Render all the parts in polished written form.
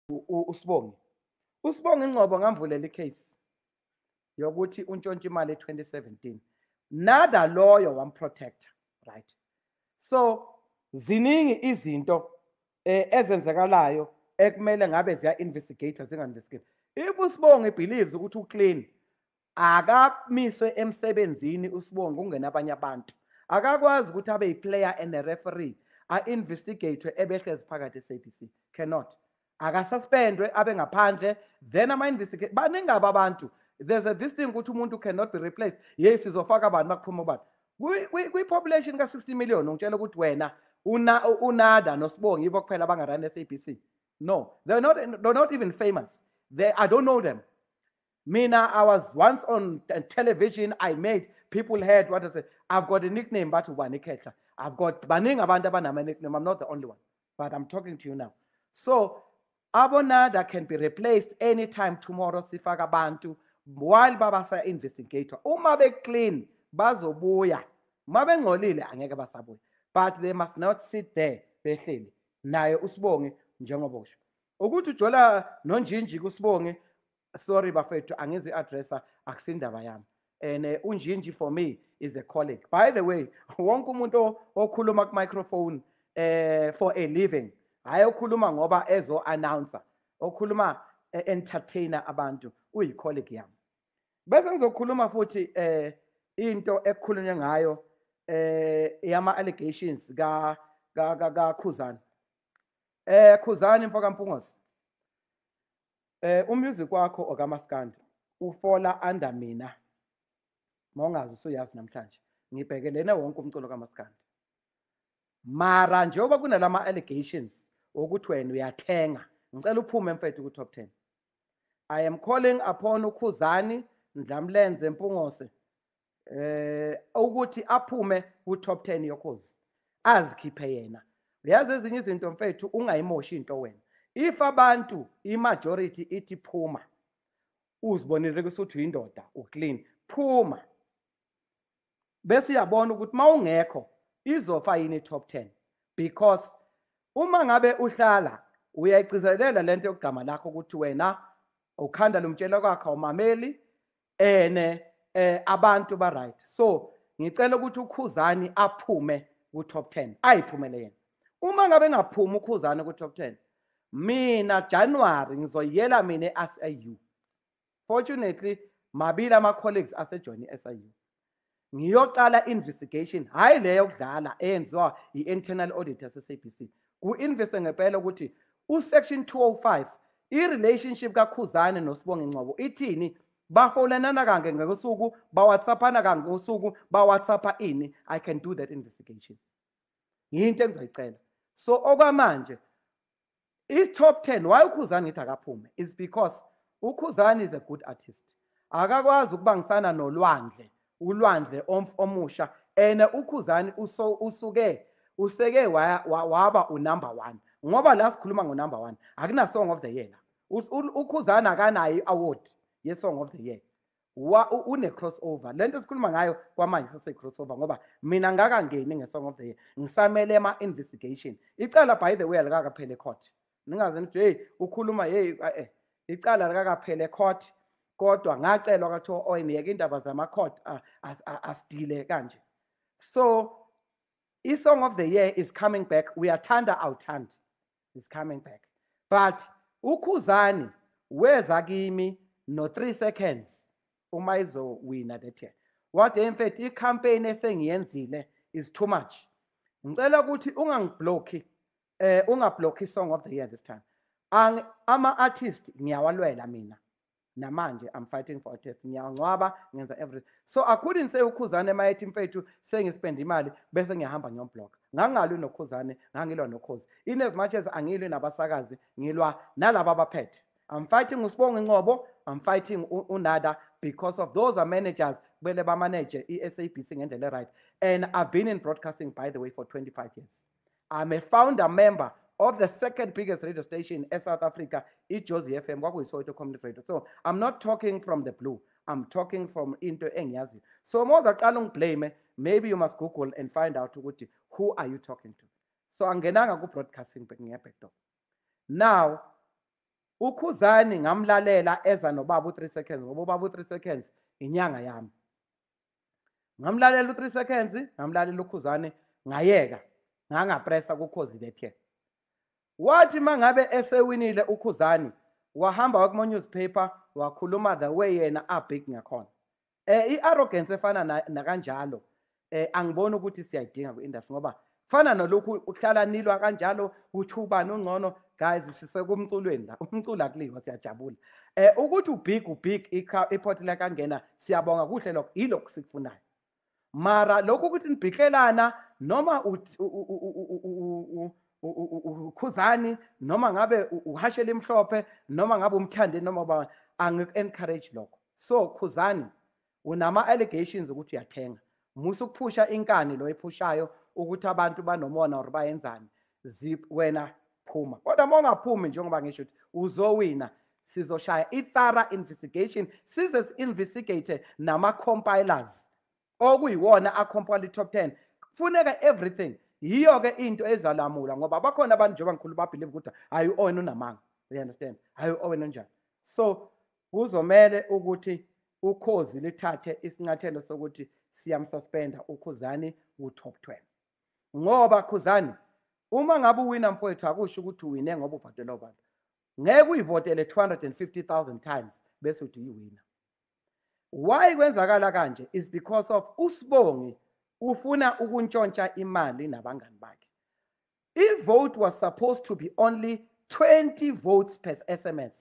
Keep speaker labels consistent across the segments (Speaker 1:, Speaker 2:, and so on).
Speaker 1: uSibongi. uSibongi Ngcobo ngamvulela icase yokuthi untshontshe imali 2017. Nada lawyer wamprotector, right? So ziningi izinto ezenzekalayo ekumele ngabe ziya investigator zinga-investigate. If uSibongi believes ukuthi uclean, akamiswe emsebenzini uSibongi kungena abanye abantu. Akakwazi ukuthi abe yi-player and a referee a-investigate ebehlezi phakathi e-SABC. Cannot. Akasuspendwe abe ngaphandle, then ama-investigate baningi abantu. There's a this thing ukuthi umuntu cannot be replaced. Yes, sizofaka abantu bakuphuma ubani. Kwi-population ka-60 million ungitshela ukuthi wena unada noSibongi yibo kuphela abangarani e-SABC. No, they're not even famous. I don't know them. Mina, I was once on television. I made people heard what I said. I've got a nickname, but I've got baning abantu abanama nickname. I'm not the only one, but I'm talking to you now. So abonada can be replaced anytime tomorrow. Sifaka bantu while babasa investigator. Uma be clean bazobuya. Mabe ngcolile angeke basabuya. But they must not sit there behleli naye uSibongi njengobosho. Ukuthi ujola nonjinji kuSibongi, sorry bafethu angizwi addressa akusindaba yami. And unjinji for me is a colleague. By the way, wonke umuntu okhuluma ku microphone for a living hayi okhuluma ngoba ezo announcer, okhuluma entertainer abantu, uyi colleague yami. Bese ngizokhuluma futhi into ekukhulunywe ngayo yama allegations ka Khuzani. Khuzani mfaka Mpungose. Umusic wakho okamaskandi ufola under mina. Mongazi usuyazi namhlanje. Ngibhekelene wonke umculo kaMaskandi. Mara njengoba kunalama allegations ukuthi wena uyathenga, ngicela uphume mfethu ku top 10. I am calling upon uKhuzani Ndlamlenze Mpungose ukuthi aphume ku top 10 yokhozi. Azikhiphe yena. Uyazi ezinye izinto mfethu ungayimoshi into wena. If abantu i-majority ithi phuma, uzibonile ukuthi uyindoda, uclean, phuma. Bese uyabona ukuthi mawungekho izofa yini top 10, because uma ngabe uhlala uyayicizelela lento yogama lakho ukuthi wena ukhanda lomtshela kwakhe umameli abantu ba right. So ngicela ukuthi uKhuzani aphume ku top 10, ayiphumele yena. Uma ngabe ngaphuma uKhuzani ku top 10, mina January ngizoyela mina eSIU. Fortunately mabili ama colleagues asejoin eSIU. Ngiyoqala investigation hayi leyo yokudlala eyenziwa i-internal audit yase-SABC. Ku-investe ngempela ukuthi u-section 205 i-relationship kaKhuzani noSibongi Ngcobo ithini, bafolanana kange ngosuku, bawhatsappana kange ngosuku, bawhatsappa ini. I can do that investigation. Yinto engizoyicela. So okwamanje i-top 10 why uKhuzani ithi akaphume is because uKhuzani is a good artist. Akakwazi ukubangisana nolwandle, ulwandle omusha, and uKhuzani useke waba number 1. Ngoba la sikhuluma ngo number 1 akuna song of the year la. uKhuzani akanayo award ye song of the year. Une crossover. Lento sikhuluma ngayo kwamanje sase crossover ngoba mina ngakangeni nge-song of the year. Ngisamele ama investigation. Icala by the way alikakaphele court. Ningaze nithi hey ukhuluma hey icala alikakaphele court, kodwa ngacelwa kwathiwa oyiniyeke indaba zama court asidile kanje. So i-song of the year is coming back. We are Thanda Awuthandi is coming back. But uKhuzani weza kimi no 3 seconds uma izowina that year. What in fact i-campaign esengiyenzile is too much. Ngicela ukuthi ungablocki song of the year this time. Ama artist ngiyawalwela mina. Namanje I'm fighting for artists. Ngiyangcwaba ngenza everything. So I couldn't say uKhuzani emayethi mfethu sengispend imali bese ngiyahamba ngiyomblock. Ngangalwi noKhuzani, ngangilwa noKhozi. In as much as angilwe nabasakazi, ngilwa nalabo abaphethe. I'm fighting uSibongi Ngcobo, I'm fighting uNada, because of those are managers bele ba manage iSABC ngendlela right. And I've been in broadcasting by the way for 25 years. I'm a founder member of the second biggest radio station in South Africa, iJozi FM, kwakuyiSoweto Community Radio. So I'm not talking from the blue. I'm talking from into engiyazi. So more than blame, maybe you must Google and find out who are you talking to. So angenanga ku broadcasting back door. Now uKhuzani ngamlalela eza nobaba u3 seconds ngoba ubaba u3 seconds inyanga yami. Ngamlalela u3 seconds, ngamlalela uKhuzani, ngayeka ngangapressa kuKhozi lethe. Wathi mangabe esewinile uKhuzani wahamba wakuma newspaper wakhuluma the way yena abig ngakhona. I-arrogance efana na kanjalo angiboni ukuthi siyayidinga ku-industry ngoba fana nalokhu uhlala nilwa kanjalo uthi ubani ungcono. Guys, sisekumculweni la, umculo akuliwa, siyajabula. Ukuthi ubig iphoti lakangena siyabonga kuhle lokho, yilokho sikufunayo. Mara lokhu ukuthi nibhikelana noma uKhuzani noma ngabe uhashela imhlophe noma ngabe umthande noma ba angi-encourage lokho. So Khuzani unama allegations ukuthi uyathenga. Musu kuphusha inkani lo ephushayo ukuthi abantu banomona or bayenzani. Zip wena phuma. Kodwa uma ungaphumi njengoba ngisho ukuthi uzowina, sizoshaya i-thorough investigation, size investigate nama compilers okuyiwona acompile top 10. Kufuneka everything. Yiyo ke into ezalamula ngoba bakhona abantu njengoba ngikhulu babelieve ukuthi hayi Owen unamanga. You understand? Hayi Owen onjani. So kuzomela ukuthi uKhozi lithathe isinyathelo sokuthi siyamsuspenda uKhuzani ku-top 12. Ngoba Khuzani uma ngabe uwina mfowethu akusho ukuthi uwine ngoba uvotela abantu. Ngeke uyivotele 250,000 times bese uthi uyiwina. Why kwenzakala kanje is because of uSibongi ufuna ukuntshontsha imali nabangani bakhe. If vote was supposed to be only 20 votes per SMS.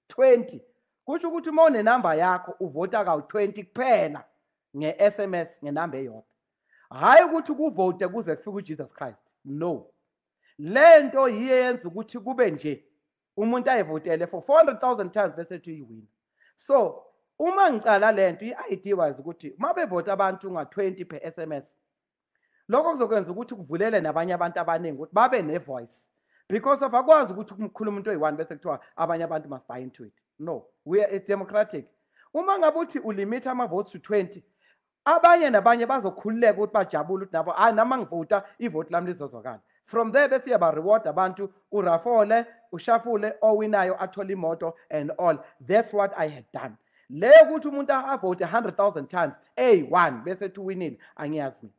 Speaker 1: 20. Kusho ukuthi uma unenamba yakho uvota ka-20 kuphela nge-SMS ngenamba eyodwa. Hayi ukuthi kuvote kuze kufike uJesus Christ. No. Lento yiye yenza ukuthi kube nje umuntu ayevotele for 400,000 times bese ethi uyiwina. So uma ngicala lento i-idea wise ukuthi mabevota abantu nga-20 per SMS, lokho kuzokwenza ukuthi kuvulele nabanye abantu abaningi ukuthi babe ne-voice. Because of akwazi ukuthi kumkhuluma umuntu oyi-1 bese kuthiwa abanye abantu must buy into it. No, we are democratic. Uma ngabe uthi ulimit ama-votes to 20, abanye nabanye bazokhululeka ukuthi bajabule ukuthi nabo hayi nama ngivota ivoti lami lizozwakala. From there bese yaba reward abantu uRafole, uShafule owinayo athola imoto and all. That's what I had done. Leyo ukuthi umuntu avote 100,000 times A1 bese tuwinile angiyazi mina.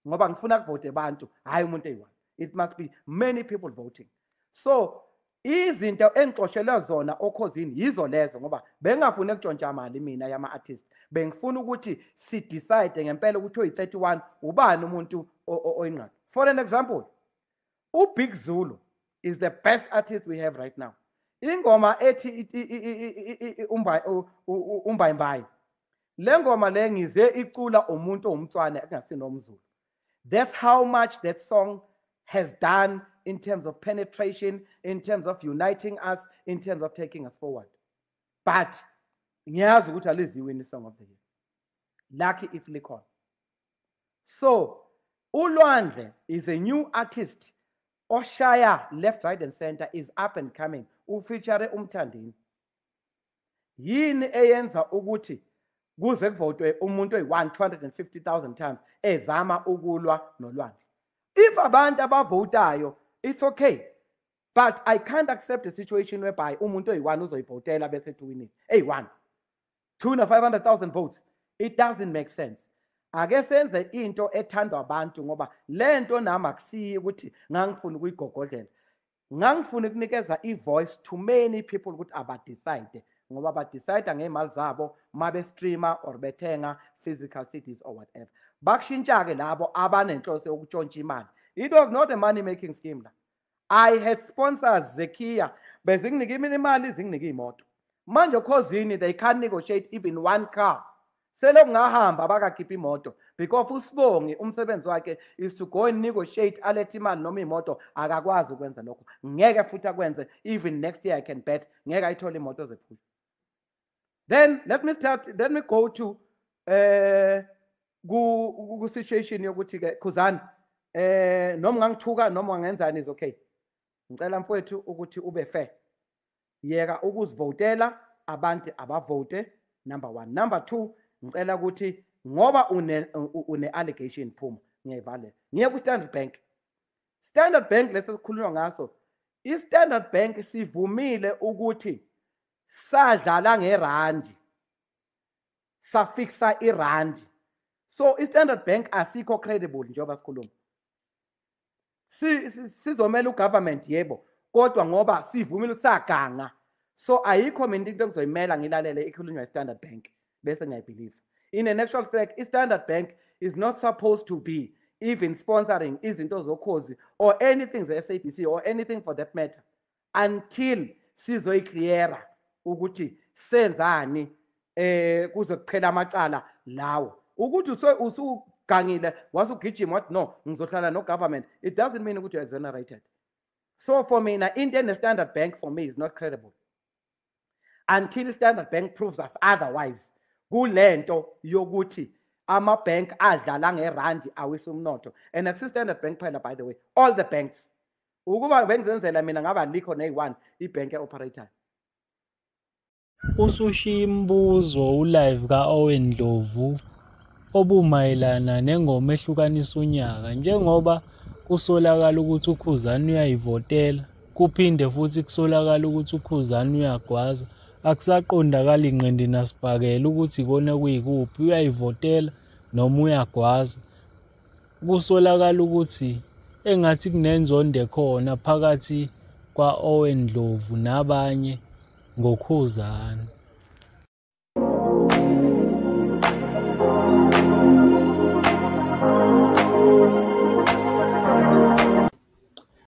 Speaker 1: Ngoba ngifuna kuvote abantu hayi umuntu A1. It must be many people voting. So izinto engixoshelwe zona okhozini yizo lezo ngoba bengafuni ukutshontsha imali mina yama artist. Bengifuna ukuthi si decide ngempela ukuthi oyi31 ubani umuntu oyinqaba. For an example, uBig Zulu is the best artist we have right now. Ingoma ethi umbayimbayi. Le ngoma le ngize icula umuntu omtswane engasinomzulu. That's how much that song has done in terms of penetration, in terms of uniting us, in terms of taking us forward. But ngiyazi ukuthi aliziwini song of the year. Lucky if likhona. So uLwandle is a new artist. Oshaya left, right and center is up and coming. Ufeature umthandini. Yini eyenza ukuthi kuze kuvotwe umuntu oyi-150,000 times ezama ukulwa noLwandle. If abantu abavotayo, it's okay. But I can't accept a situation whereby umuntu oyi-1 uzoyivotela bese tuwinile. A1. 200,000 votes. It doesn't make sense. Ake senze into ethandwa abantu ngoba lento nami akusiyi ukuthi ngangifuna ukuyigogodlela. Ngangifuna ukunikeza i-voice to many people ukuthi abadecide ngoba badecide ngeimali zabo mabe streamer or bethenga physical CDs or whatever. Bakushintsha ke labo abanenhloso yokutshontsha imali. It was not a money making scheme la. I had sponsors Zekia bezinginike imali zinginike imoto. Manje Khuzini they can't negotiate even one car. Selo ngahamba bakakhipha imoto because uSibongi umsebenzi wakhe is to go and negotiate alethe imali noma imoto akakwazi ukwenza lokho. Ngeke futhi akwenze even next year I can bet ngeke ayithola imoto zephula. Then let me go to ku situation yokuthi ke Khuzani noma ngangithuka noma ngenzani is okay. Ngicela mfowethu ukuthi ube fair. Yeka ukuzivotela abantu abavote number 1. Number 2, ngicela ukuthi ngoba une allegation phuma ngiyayivalela. Ngiye ku Standard Bank. Standard Bank lesikhuluma ngaso i-Standard Bank sivumile ukuthi sadlala ngerandi, safixa irandi. So i-Standard Bank asikho credible njengoba sikhuluma. Sizomela ugovernment yebo, kodwa ngoba sivumile ukuthi saganga. So ayikho mina into engizoyimela ngilalele ikhulunywa i-Standard Bank bese ngiyayibelieve. In an actual fact, i-Standard Bank is not supposed to be even sponsoring izinto zokhozi or anything ze-SABC or anything for that matter until sizoyicleara ukuthi senzani kuze kuphela amacala lawo. Ukuthi usugangile wasugijima wathi no ngizohlala no government, it doesn't mean ukuthi you're exonerated. So for me, Indian Standard Bank for me is not credible until Standard Bank proves us otherwise. Kulento yokuthi ama-bank adlala ngerandi awisa umnotho. And akusi Standard Bank phela, by the way, all the banks. Ukuba bengizenzela mina ngaba likho ne-1 i-bank operator.
Speaker 2: Usushiye imbuzo ulive ka-Owen Ndlovu obumayelana nengoma ehlukanisa unyaka, njengoba kusolakala ukuthi uKhuzani uyayivotela kuphinde futhi kusolakala ukuthi uKhuzani uyagwaza. Akusaqondakali inqindi nasibhakela ukuthi ikona kuyikuphi, uyayivotela noma uyagwaza. Kusolakala ukuthi engathi kunenzondo ekhona phakathi kwa-Owen Ndlovu nabanye ngoKhuzani.